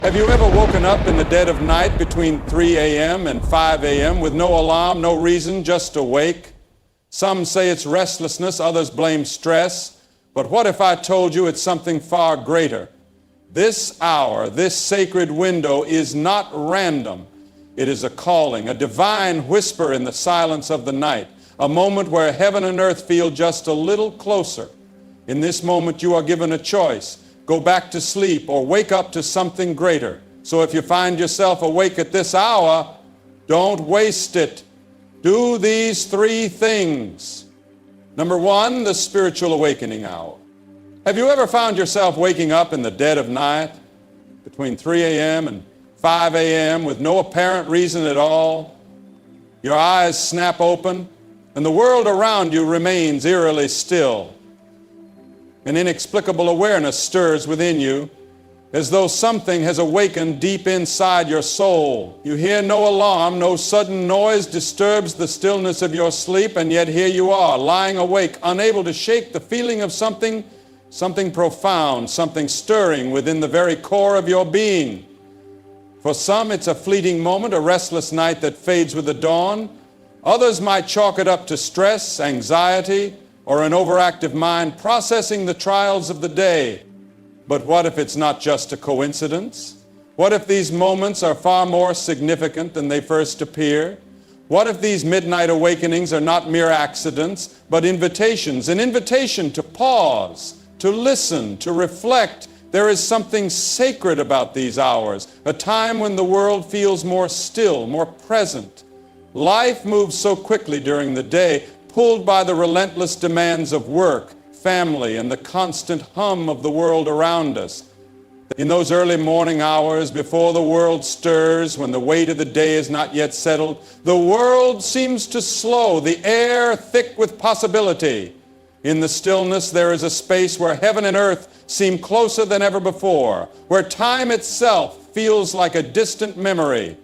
Have you ever woken up in the dead of night between 3 a.m. and 5 a.m. with no alarm, no reason, just awake? Some say it's restlessness, others blame stress. But what if I told you it's something far greater? This hour, this sacred window is not random. It is a calling, a divine whisper in the silence of the night, a moment where heaven and earth feel just a little closer. In this moment you are given a choice. Go back to sleep or wake up to something greater. So if you find yourself awake at this hour, don't waste it. Do these three things. Number one, the spiritual awakening hour. Have you ever found yourself waking up in the dead of night between 3 a.m. and 5 a.m. with no apparent reason at all? Your eyes snap open and the world around you remains eerily still. An inexplicable awareness stirs within you, as though something has awakened deep inside your soul. You hear no alarm, no sudden noise disturbs the stillness of your sleep, and yet here you are, lying awake, unable to shake the feeling of something profound, something stirring within the very core of your being. For some, it's a fleeting moment, a restless night that fades with the dawn. Others might chalk it up to stress, anxiety, or an overactive mind processing the trials of the day. But what if it's not just a coincidence? What if these moments are far more significant than they first appear? What if these midnight awakenings are not mere accidents, but invitations, an invitation to pause, to listen, to reflect? There is something sacred about these hours, a time when the world feels more still, more present. Life moves so quickly during the day, pulled by the relentless demands of work, family, and the constant hum of the world around us. In those early morning hours, before the world stirs, when the weight of the day is not yet settled, the world seems to slow, the air thick with possibility. In the stillness, there is a space where heaven and earth seem closer than ever before, where time itself feels like a distant memory,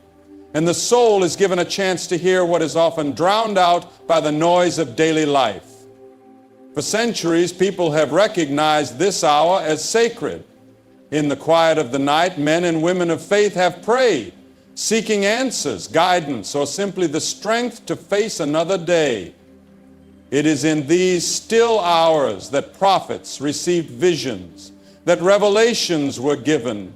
and the soul is given a chance to hear what is often drowned out by the noise of daily life. For centuries, people have recognized this hour as sacred. In the quiet of the night, men and women of faith have prayed, seeking answers, guidance, or simply the strength to face another day. It is in these still hours that prophets received visions, that revelations were given,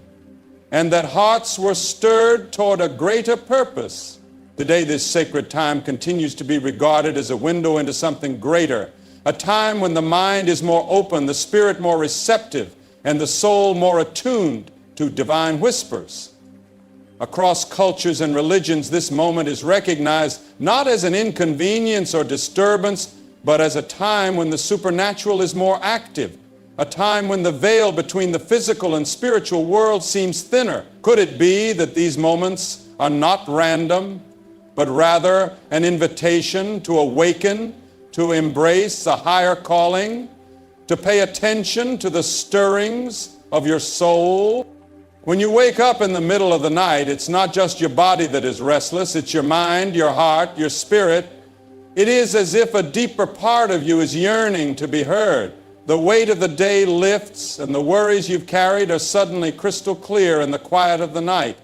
and that hearts were stirred toward a greater purpose. Today, this sacred time continues to be regarded as a window into something greater, a time when the mind is more open, the spirit more receptive, and the soul more attuned to divine whispers. Across cultures and religions, this moment is recognized not as an inconvenience or disturbance, but as a time when the supernatural is more active, a time when the veil between the physical and spiritual world seems thinner. Could it be that these moments are not random, but rather an invitation to awaken, to embrace a higher calling, to pay attention to the stirrings of your soul? When you wake up in the middle of the night, it's not just your body that is restless, it's your mind, your heart, your spirit. It is as if a deeper part of you is yearning to be heard. The weight of the day lifts, and the worries you've carried are suddenly crystal clear in the quiet of the night.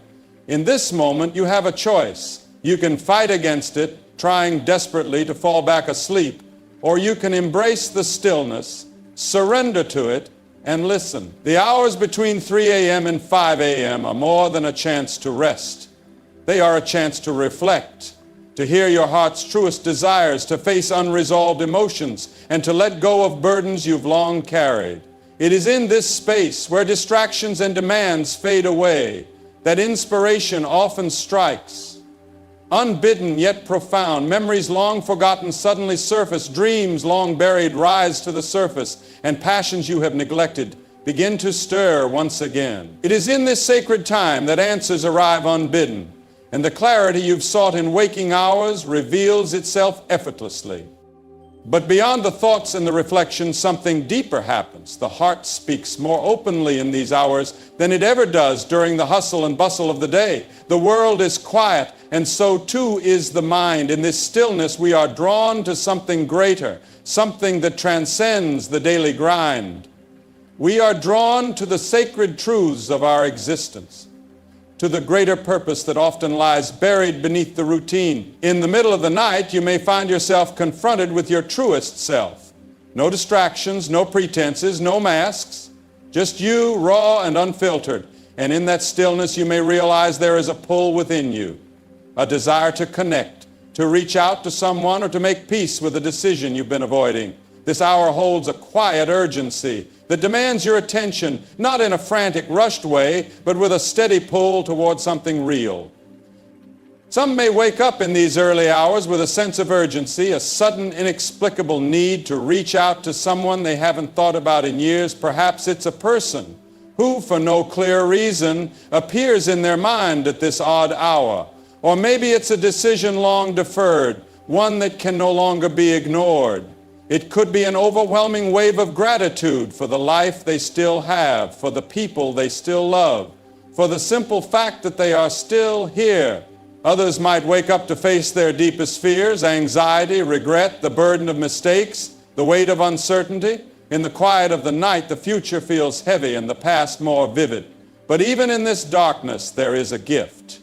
In this moment, you have a choice. You can fight against it, trying desperately to fall back asleep, or you can embrace the stillness, surrender to it, and listen. The hours between 3 a.m. and 5 a.m. are more than a chance to rest. They are a chance to reflect, to hear your heart's truest desires, to face unresolved emotions, and to let go of burdens you've long carried. It is in this space where distractions and demands fade away that inspiration often strikes. Unbidden yet profound, memories long forgotten suddenly surface, dreams long buried rise to the surface, and passions you have neglected begin to stir once again. It is in this sacred time that answers arrive unbidden, and the clarity you've sought in waking hours reveals itself effortlessly. But beyond the thoughts and the reflections, something deeper happens. The heart speaks more openly in these hours than it ever does during the hustle and bustle of the day. The world is quiet, and so too is the mind. In this stillness, we are drawn to something greater, something that transcends the daily grind. We are drawn to the sacred truths of our existence. to the greater purpose that often lies buried beneath the routine. In the middle of the night, you may find yourself confronted with your truest self. No distractions, no pretenses, no masks, just you, raw and unfiltered. And in that stillness, you may realize there is a pull within you, a desire to connect, to reach out to someone, or to make peace with a decision you've been avoiding. This hour holds a quiet urgency that demands your attention, not in a frantic, rushed way, but with a steady pull toward something real. Some may wake up in these early hours with a sense of urgency, a sudden, inexplicable need to reach out to someone they haven't thought about in years. Perhaps it's a person who, for no clear reason, appears in their mind at this odd hour. Or maybe it's a decision long deferred, one that can no longer be ignored. It could be an overwhelming wave of gratitude for the life they still have, for the people they still love, for the simple fact that they are still here. Others might wake up to face their deepest fears, anxiety, regret, the burden of mistakes, the weight of uncertainty. In the quiet of the night, the future feels heavy and the past more vivid. But even in this darkness, there is a gift.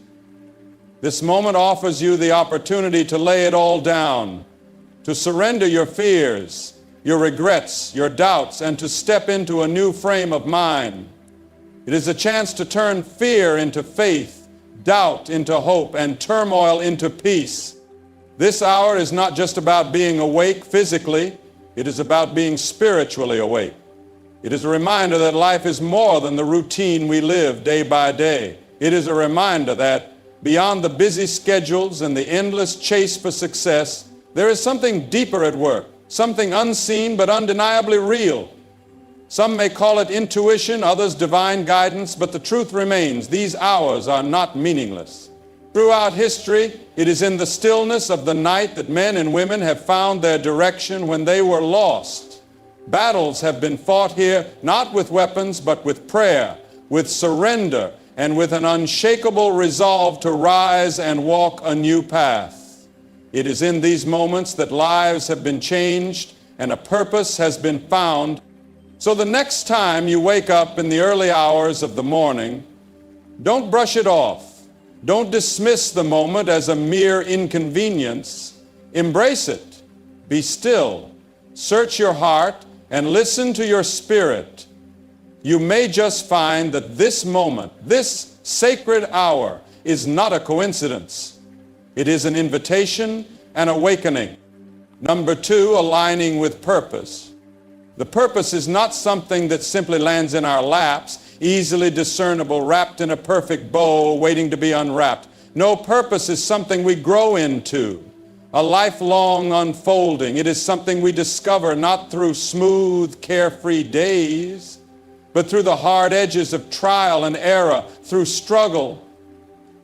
This moment offers you the opportunity to lay it all down, to surrender your fears, your regrets, your doubts, and to step into a new frame of mind. It is a chance to turn fear into faith, doubt into hope, and turmoil into peace. This hour is not just about being awake physically, it is about being spiritually awake. It is a reminder that life is more than the routine we live day by day. It is a reminder that beyond the busy schedules and the endless chase for success, there is something deeper at work, something unseen but undeniably real. Some may call it intuition, others divine guidance, but the truth remains, these hours are not meaningless. Throughout history, it is in the stillness of the night that men and women have found their direction when they were lost. Battles have been fought here, not with weapons, but with prayer, with surrender, and with an unshakable resolve to rise and walk a new path. It is in these moments that lives have been changed and a purpose has been found. So the next time you wake up in the early hours of the morning, don't brush it off. Don't dismiss the moment as a mere inconvenience. Embrace it. Be still. Search your heart and listen to your spirit. You may just find that this moment, this sacred hour, is not a coincidence. It is an invitation, an awakening. Number two, aligning with purpose. The purpose is not something that simply lands in our laps, easily discernible, wrapped in a perfect bow, waiting to be unwrapped. No, purpose is something we grow into, a lifelong unfolding. It is something we discover not through smooth, carefree days, but through the hard edges of trial and error, through struggle,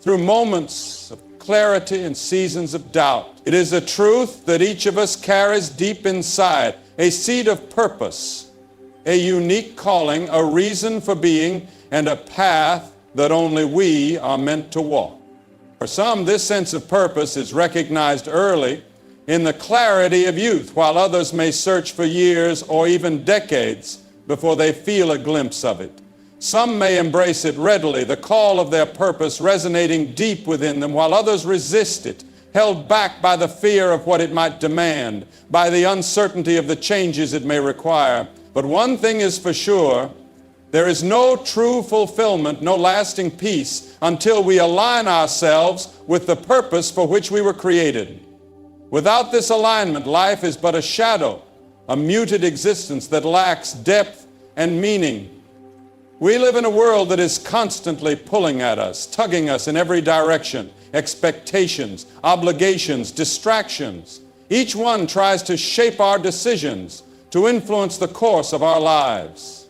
through moments of clarity and seasons of doubt. It is a truth that each of us carries deep inside, a seed of purpose, a unique calling, a reason for being, and a path that only we are meant to walk. For some, this sense of purpose is recognized early in the clarity of youth, while others may search for years or even decades before they feel a glimpse of it. Some may embrace it readily, the call of their purpose resonating deep within them, while others resist it, held back by the fear of what it might demand, by the uncertainty of the changes it may require. But one thing is for sure, there is no true fulfillment, no lasting peace until we align ourselves with the purpose for which we were created. Without this alignment, life is but a shadow, a muted existence that lacks depth and meaning. We live in a world that is constantly pulling at us, tugging us in every direction. Expectations, obligations, distractions. Each one tries to shape our decisions, to influence the course of our lives.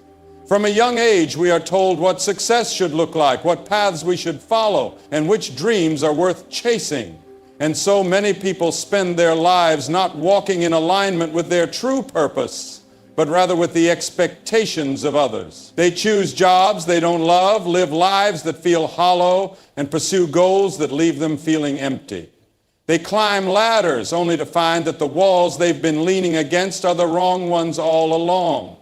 From a young age, we are told what success should look like, what paths we should follow, and which dreams are worth chasing. And so many people spend their lives not walking in alignment with their true purpose, but rather with the expectations of others. They choose jobs they don't love, live lives that feel hollow, and pursue goals that leave them feeling empty. They climb ladders only to find that the walls they've been leaning against are the wrong ones all along.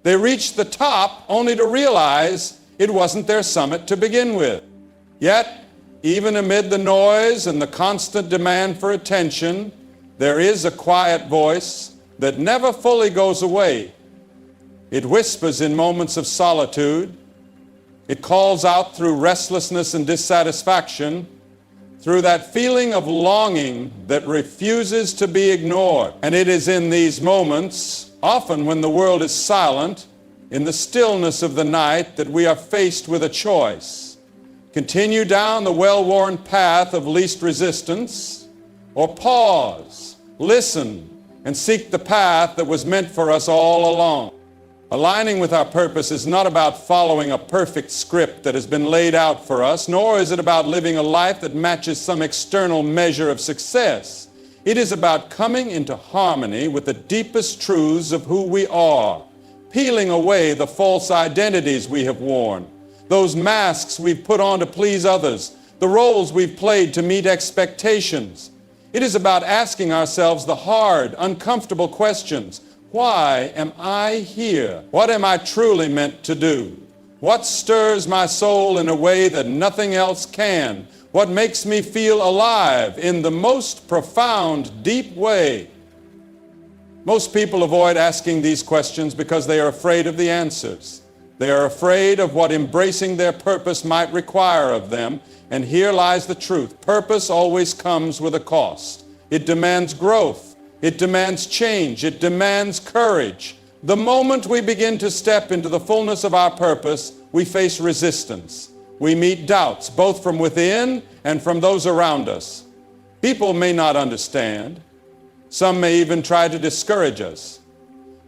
They reach the top only to realize it wasn't their summit to begin with. Yet, even amid the noise and the constant demand for attention, there is a quiet voice that never fully goes away. It whispers in moments of solitude. It calls out through restlessness and dissatisfaction, through that feeling of longing that refuses to be ignored. And it is in these moments, often when the world is silent, in the stillness of the night, that we are faced with a choice. Continue down the well-worn path of least resistance, or pause, listen, and seek the path that was meant for us all along. Aligning with our purpose is not about following a perfect script that has been laid out for us, nor is it about living a life that matches some external measure of success. It is about coming into harmony with the deepest truths of who we are, peeling away the false identities we have worn, those masks we've put on to please others, the roles we've played to meet expectations. It is about asking ourselves the hard, uncomfortable questions. Why am I here? What am I truly meant to do? What stirs my soul in a way that nothing else can? What makes me feel alive in the most profound, deep way? Most people avoid asking these questions because they are afraid of the answers. They are afraid of what embracing their purpose might require of them. And here lies the truth. Purpose always comes with a cost. It demands growth. It demands change. It demands courage. The moment we begin to step into the fullness of our purpose, we face resistance. We meet doubts, both from within and from those around us. People may not understand. Some may even try to discourage us.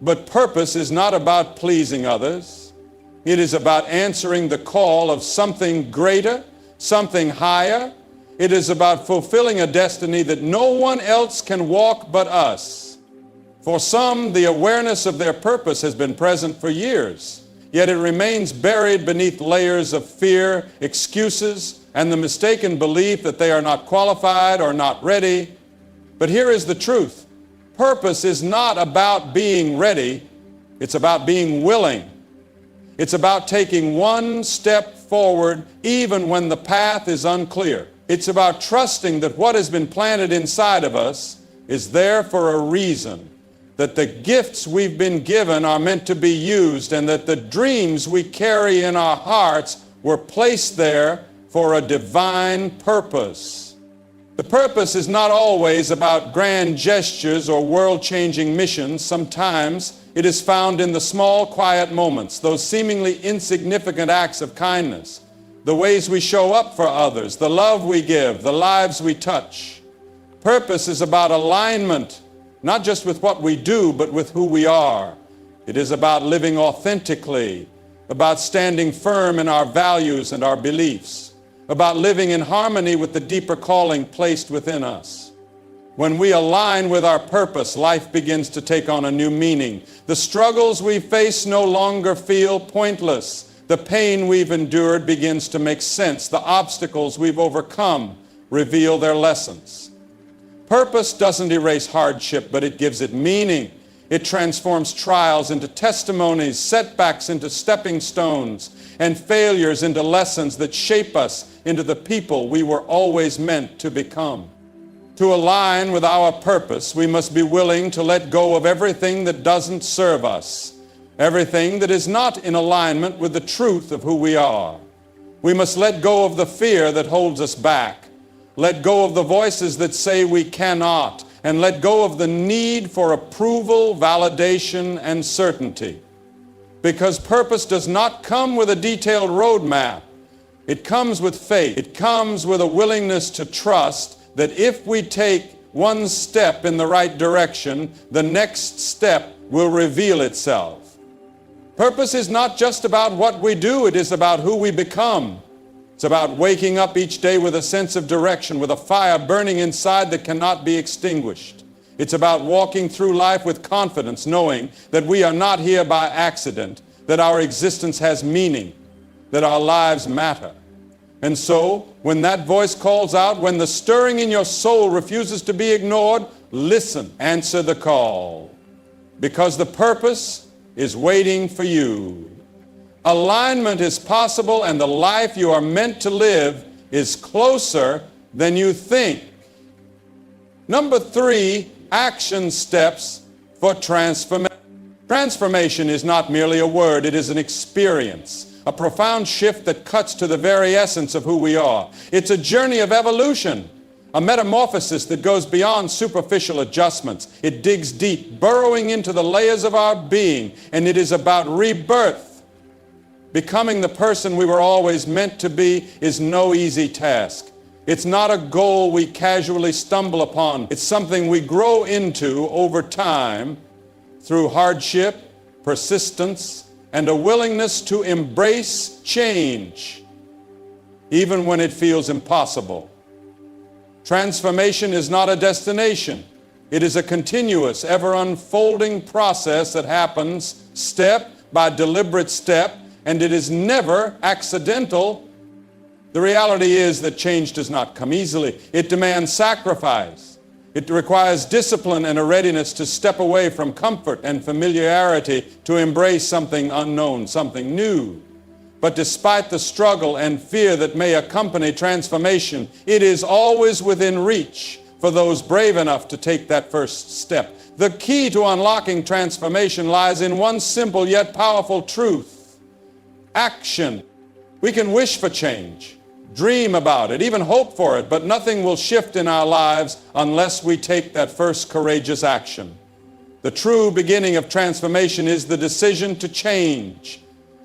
But purpose is not about pleasing others. It is about answering the call of something greater, something higher. It is about fulfilling a destiny that no one else can walk but us. For some, the awareness of their purpose has been present for years, yet it remains buried beneath layers of fear, excuses, and the mistaken belief that they are not qualified or not ready. But here is the truth. Purpose is not about being ready. It's about being willing. It's about taking one step forward even when the path is unclear. It's about trusting that what has been planted inside of us is there for a reason, that the gifts we've been given are meant to be used, and that the dreams we carry in our hearts were placed there for a divine purpose. The purpose is not always about grand gestures or world-changing missions. Sometimes it is found in the small, quiet moments, those seemingly insignificant acts of kindness, the ways we show up for others, the love we give, the lives we touch. Purpose is about alignment, not just with what we do, but with who we are. It is about living authentically, about standing firm in our values and our beliefs, about living in harmony with the deeper calling placed within us. When we align with our purpose, life begins to take on a new meaning. The struggles we face no longer feel pointless. The pain we've endured begins to make sense. The obstacles we've overcome reveal their lessons. Purpose doesn't erase hardship, but it gives it meaning. It transforms trials into testimonies, setbacks into stepping stones, and failures into lessons that shape us into the people we were always meant to become. To align with our purpose, we must be willing to let go of everything that doesn't serve us, everything that is not in alignment with the truth of who we are. We must let go of the fear that holds us back, let go of the voices that say we cannot, and let go of the need for approval, validation, and certainty. Because purpose does not come with a detailed roadmap. It comes with faith. It comes with a willingness to trust that if we take one step in the right direction, the next step will reveal itself. Purpose is not just about what we do, it is about who we become. It's about waking up each day with a sense of direction, with a fire burning inside that cannot be extinguished. It's about walking through life with confidence, knowing that we are not here by accident, that our existence has meaning, that our lives matter. And so, when that voice calls out, when the stirring in your soul refuses to be ignored, listen, answer the call. Because the purpose is waiting for you. Alignment is possible, and the life you are meant to live is closer than you think. Number 3, action steps for transformation. Transformation is not merely a word, it is an experience, a profound shift that cuts to the very essence of who we are. It's a journey of evolution, a metamorphosis that goes beyond superficial adjustments. It digs deep, burrowing into the layers of our being, and it is about rebirth. Becoming the person we were always meant to be is no easy task. It's not a goal we casually stumble upon. It's something we grow into over time through hardship, persistence, and a willingness to embrace change, even when it feels impossible. Transformation is not a destination. It is a continuous, ever-unfolding process that happens step by deliberate step, and it is never accidental. The reality is that change does not come easily. It demands sacrifice. It requires discipline and a readiness to step away from comfort and familiarity to embrace something unknown, something new. But despite the struggle and fear that may accompany transformation, it is always within reach for those brave enough to take that first step. The key to unlocking transformation lies in one simple yet powerful truth: action. We can wish for change, dream about it, even hope for it, but nothing will shift in our lives unless we take that first courageous action. The true beginning of transformation is the decision to change.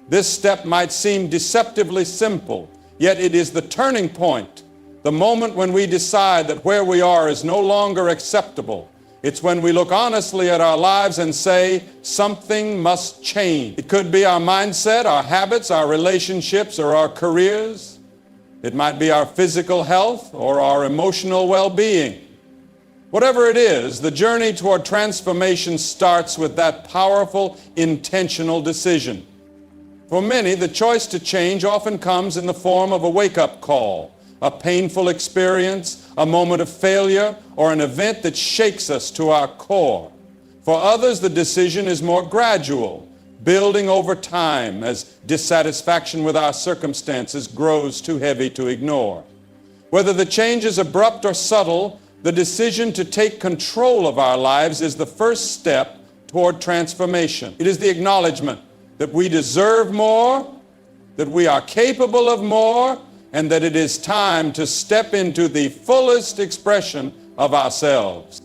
This step might seem deceptively simple, yet it is the turning point, the moment when we decide that where we are is no longer acceptable. It's when we look honestly at our lives and say, something must change. It could be our mindset, our habits, our relationships, or our careers. It might be our physical health or our emotional well-being. Whatever it is, the journey toward transformation starts with that powerful, intentional decision. For many, the choice to change often comes in the form of a wake-up call, a painful experience, a moment of failure, or an event that shakes us to our core. For others, the decision is more gradual, building over time as dissatisfaction with our circumstances grows too heavy to ignore. Whether the change is abrupt or subtle, the decision to take control of our lives is the first step toward transformation. It is the acknowledgement that we deserve more, that we are capable of more, and that it is time to step into the fullest expression of ourselves.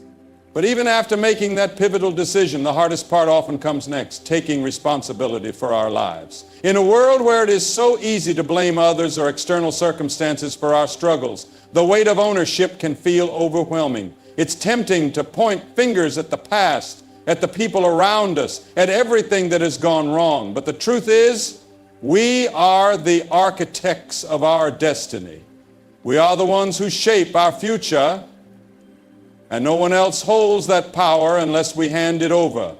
But even after making that pivotal decision, the hardest part often comes next: taking responsibility for our lives. In a world where it is so easy to blame others or external circumstances for our struggles, the weight of ownership can feel overwhelming. It's tempting to point fingers at the past, at the people around us, at everything that has gone wrong. But the truth is, we are the architects of our destiny. We are the ones who shape our future, and no one else holds that power unless we hand it over.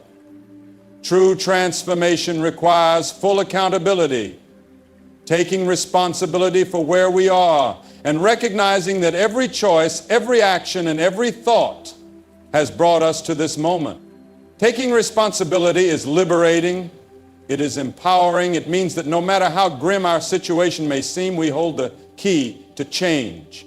True transformation requires full accountability, taking responsibility for where we are, and recognizing that every choice, every action, and every thought has brought us to this moment. Taking responsibility is liberating. It is empowering. It means that no matter how grim our situation may seem, we hold the key to change.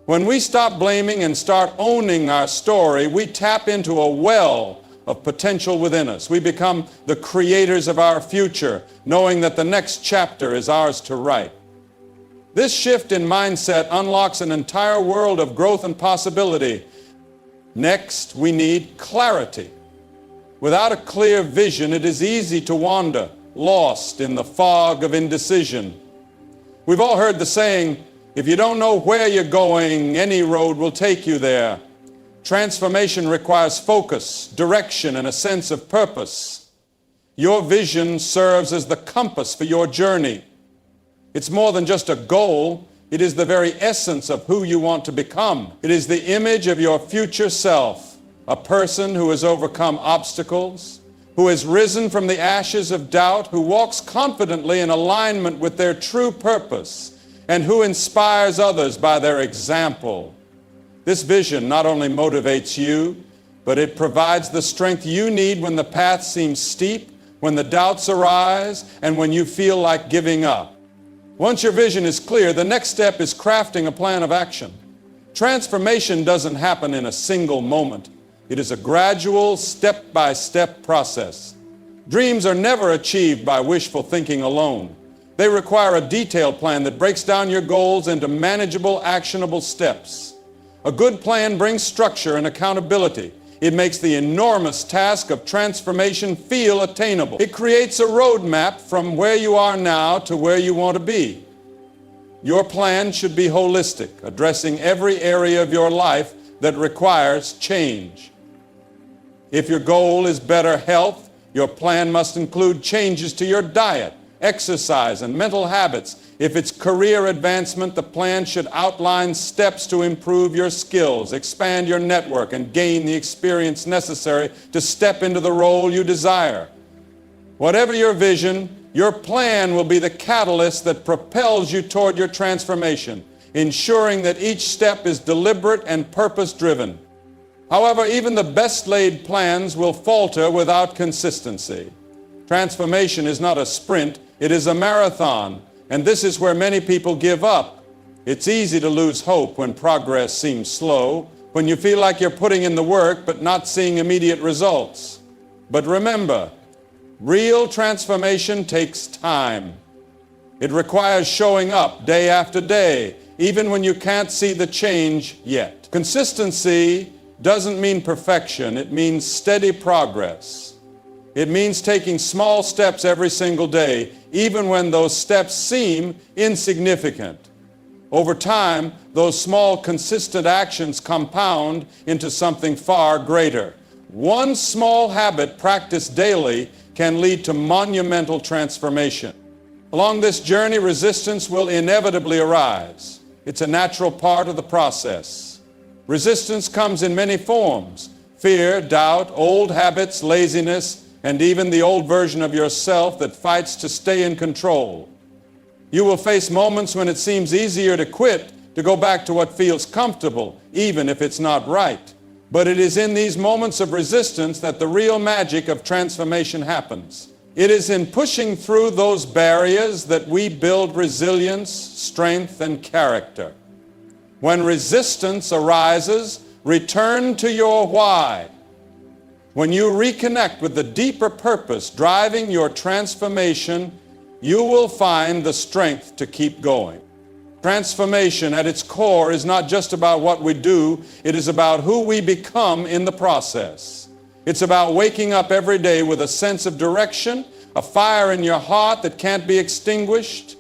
When we stop blaming and start owning our story, we tap into a well of potential within us. We become the creators of our future, knowing that the next chapter is ours to write. This shift in mindset unlocks an entire world of growth and possibility. Next, we need clarity. Without a clear vision, it is easy to wander, lost in the fog of indecision. We've all heard the saying, if you don't know where you're going, any road will take you there. Transformation requires focus, direction, and a sense of purpose. Your vision serves as the compass for your journey. It's more than just a goal. It is the very essence of who you want to become. It is the image of your future self, a person who has overcome obstacles, who has risen from the ashes of doubt, who walks confidently in alignment with their true purpose, and who inspires others by their example. This vision not only motivates you, but it provides the strength you need when the path seems steep, when the doubts arise, and when you feel like giving up. Once your vision is clear, the next step is crafting a plan of action. Transformation doesn't happen in a single moment. It is a gradual, step-by-step process. Dreams are never achieved by wishful thinking alone. They require a detailed plan that breaks down your goals into manageable, actionable steps. A good plan brings structure and accountability. It makes the enormous task of transformation feel attainable. It creates a roadmap from where you are now to where you want to be. Your plan should be holistic, addressing every area of your life that requires change. If your goal is better health, your plan must include changes to your diet, exercise, and mental habits. If it's career advancement, the plan should outline steps to improve your skills, expand your network, and gain the experience necessary to step into the role you desire. Whatever your vision, your plan will be the catalyst that propels you toward your transformation, ensuring that each step is deliberate and purpose-driven. However, even the best-laid plans will falter without consistency. Transformation is not a sprint, it is a marathon, and this is where many people give up. It's easy to lose hope when progress seems slow, when you feel like you're putting in the work but not seeing immediate results. But remember, real transformation takes time. It requires showing up day after day, even when you can't see the change yet. Consistency doesn't mean perfection, it means steady progress. It means taking small steps every single day, even when those steps seem insignificant. Over time, those small, consistent actions compound into something far greater. One small habit practiced daily can lead to monumental transformation. Along this journey, resistance will inevitably arise. It's a natural part of the process. Resistance comes in many forms: fear, doubt, old habits, laziness, and even the old version of yourself that fights to stay in control. You will face moments when it seems easier to quit, to go back to what feels comfortable, even if it's not right. But it is in these moments of resistance that the real magic of transformation happens. It is in pushing through those barriers that we build resilience, strength, and character. When resistance arises, return to your why. When you reconnect with the deeper purpose driving your transformation, you will find the strength to keep going. Transformation at its core is not just about what we do, it is about who we become in the process. It's about waking up every day with a sense of direction, a fire in your heart that can't be extinguished.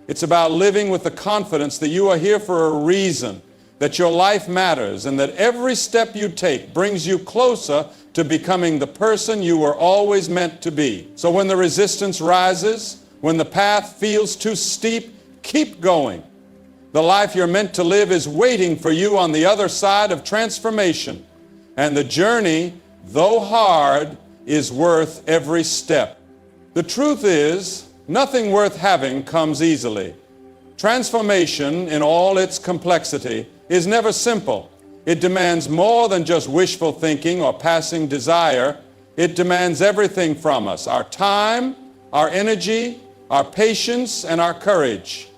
It's about living with the confidence that you are here for a reason, that your life matters, and that every step you take brings you closer to becoming the person you were always meant to be. So when the resistance rises, when the path feels too steep, keep going. The life you're meant to live is waiting for you on the other side of transformation. And the journey, though hard, is worth every step. The truth is, nothing worth having comes easily. Transformation, in all its complexity, is never simple. It demands more than just wishful thinking or passing desire. It demands everything from us: our time, our energy, our patience, and our courage.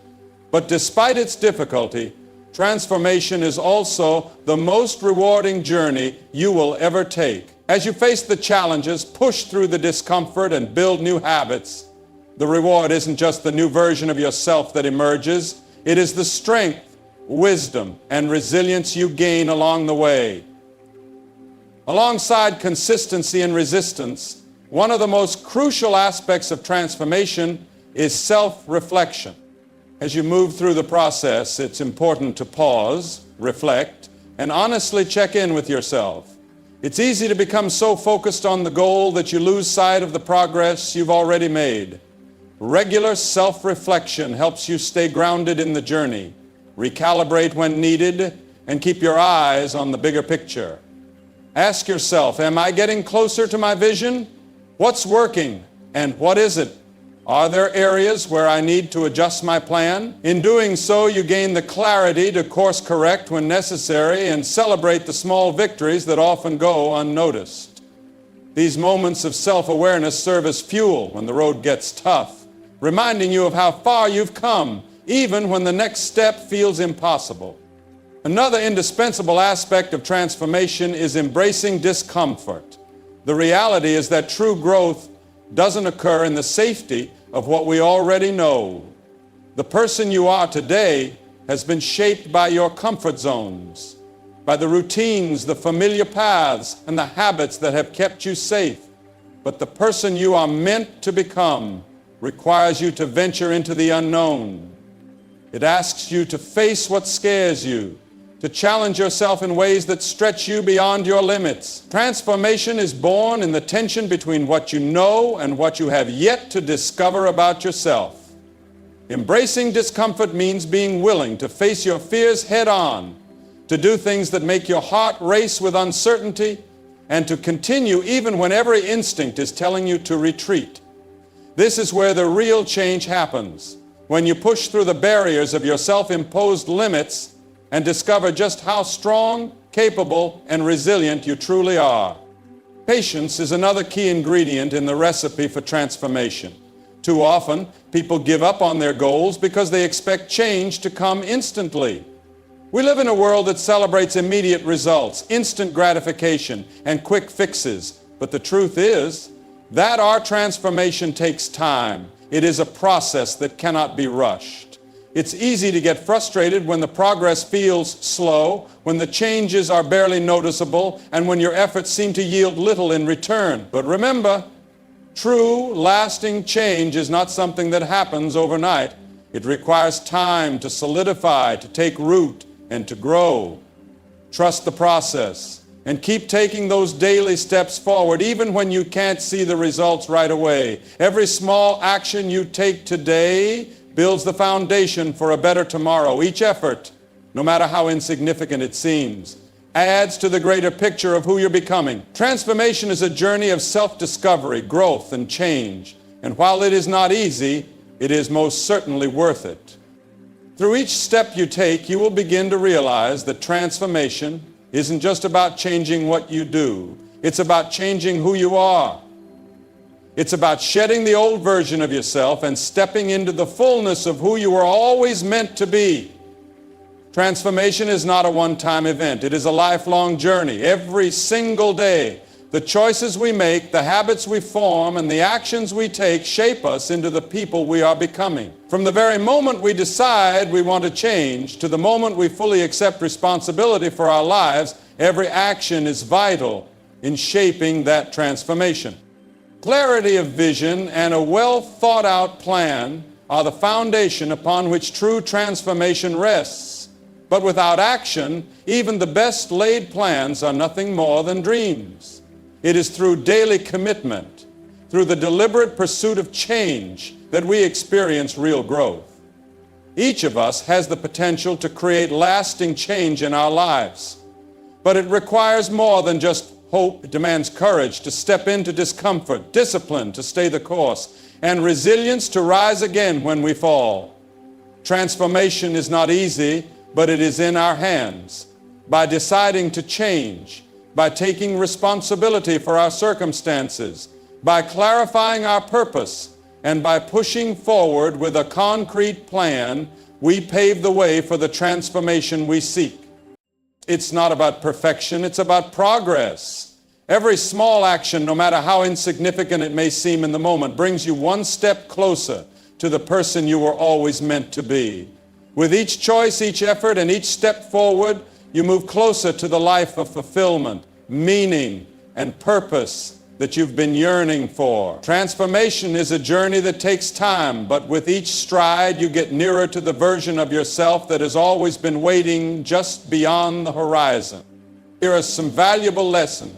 But despite its difficulty, transformation is also the most rewarding journey you will ever take. As you face the challenges, push through the discomfort, and build new habits, the reward isn't just the new version of yourself that emerges. It is the strength, wisdom, and resilience you gain along the way. Alongside consistency and resistance, one of the most crucial aspects of transformation is self-reflection. As you move through the process, it's important to pause, reflect, and honestly check in with yourself. It's easy to become so focused on the goal that you lose sight of the progress you've already made. Regular self-reflection helps you stay grounded in the journey, recalibrate when needed, and keep your eyes on the bigger picture. Ask yourself, am I getting closer to my vision? What's working and what isn't? Are there areas where I need to adjust my plan? In doing so, you gain the clarity to course correct when necessary and celebrate the small victories that often go unnoticed. These moments of self-awareness serve as fuel when the road gets tough. reminding you of how far you've come, even when the next step feels impossible. Another indispensable aspect of transformation is embracing discomfort. The reality is that true growth doesn't occur in the safety of what we already know. The person you are today has been shaped by your comfort zones, by the routines, the familiar paths, and the habits that have kept you safe. But the person you are meant to become requires you to venture into the unknown. It asks you to face what scares you, to challenge yourself in ways that stretch you beyond your limits. Transformation is born in the tension between what you know and what you have yet to discover about yourself. Embracing discomfort means being willing to face your fears head on, to do things that make your heart race with uncertainty, and to continue even when every instinct is telling you to retreat. This is where the real change happens, when you push through the barriers of your self-imposed limits and discover just how strong, capable, and resilient you truly are. Patience is another key ingredient in the recipe for transformation. Too often, people give up on their goals because they expect change to come instantly. We live in a world that celebrates immediate results, instant gratification, and quick fixes. But the truth is that our transformation takes time. It is a process that cannot be rushed. It's easy to get frustrated when the progress feels slow, when the changes are barely noticeable, and when your efforts seem to yield little in return. But remember, true, lasting change is not something that happens overnight. It requires time to solidify, to take root, and to grow. Trust the process and keep taking those daily steps forward, even when you can't see the results right away. Every small action you take today builds the foundation for a better tomorrow. Each effort, no matter how insignificant it seems, adds to the greater picture of who you're becoming. Transformation is a journey of self-discovery, growth, and change. And while it is not easy, it is most certainly worth it. Through each step you take, you will begin to realize that transformation isn't just about changing what you do. It's about changing who you are. It's about shedding the old version of yourself and stepping into the fullness of who you were always meant to be. Transformation is not a one-time event. It is a lifelong journey. Every single day, the choices we make, the habits we form, and the actions we take shape us into the people we are becoming. From the very moment we decide we want to change to the moment we fully accept responsibility for our lives, every action is vital in shaping that transformation. Clarity of vision and a well-thought-out plan are the foundation upon which true transformation rests. But without action, even the best laid plans are nothing more than dreams. It is through daily commitment, through the deliberate pursuit of change, that we experience real growth. Each of us has the potential to create lasting change in our lives. But it requires more than just hope. It demands courage to step into discomfort, discipline to stay the course, and resilience to rise again when we fall. Transformation is not easy, but it is in our hands. By deciding to change, by taking responsibility for our circumstances, by clarifying our purpose, and by pushing forward with a concrete plan, we pave the way for the transformation we seek. It's not about perfection, it's about progress. Every small action, no matter how insignificant it may seem in the moment, brings you one step closer to the person you were always meant to be. With each choice, each effort, and each step forward, you move closer to the life of fulfillment, meaning, and purpose that you've been yearning for. Transformation is a journey that takes time, but with each stride, you get nearer to the version of yourself that has always been waiting just beyond the horizon. Here are some valuable lessons.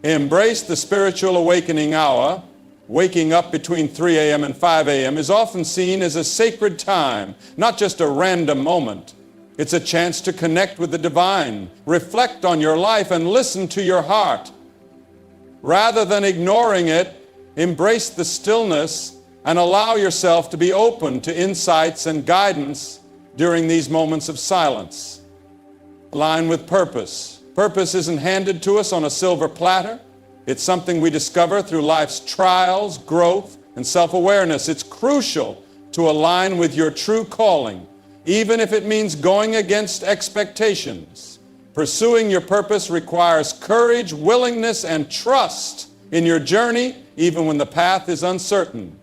Embrace the spiritual awakening hour. Waking up between 3 a.m. and 5 a.m. is often seen as a sacred time, not just a random moment. It's a chance to connect with the divine, reflect on your life, and listen to your heart. Rather than ignoring it, embrace the stillness and allow yourself to be open to insights and guidance during these moments of silence. Align with purpose. Purpose isn't handed to us on a silver platter. It's something we discover through life's trials, growth, and self-awareness. It's crucial to align with your true calling, even if it means going against expectations. Pursuing your purpose requires courage, willingness, and trust in your journey, even when the path is uncertain.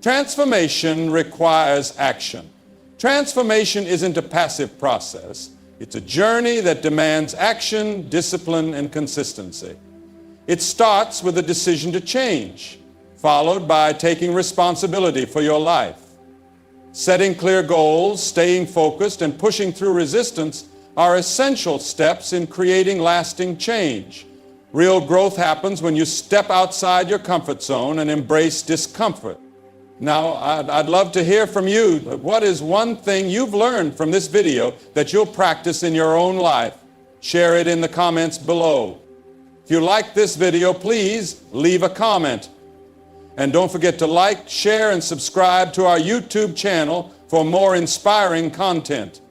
Transformation requires action. Transformation isn't a passive process. It's a journey that demands action, discipline, and consistency. It starts with a decision to change, followed by taking responsibility for your life. Setting clear goals, staying focused, and pushing through resistance are essential steps in creating lasting change. Real growth happens when you step outside your comfort zone and embrace discomfort. Now, I'd love to hear from you. What is one thing you've learned from this video that you'll practice in your own life? Share it in the comments below. If you like this video, please leave a comment. And don't forget to like, share, and subscribe to our YouTube channel for more inspiring content.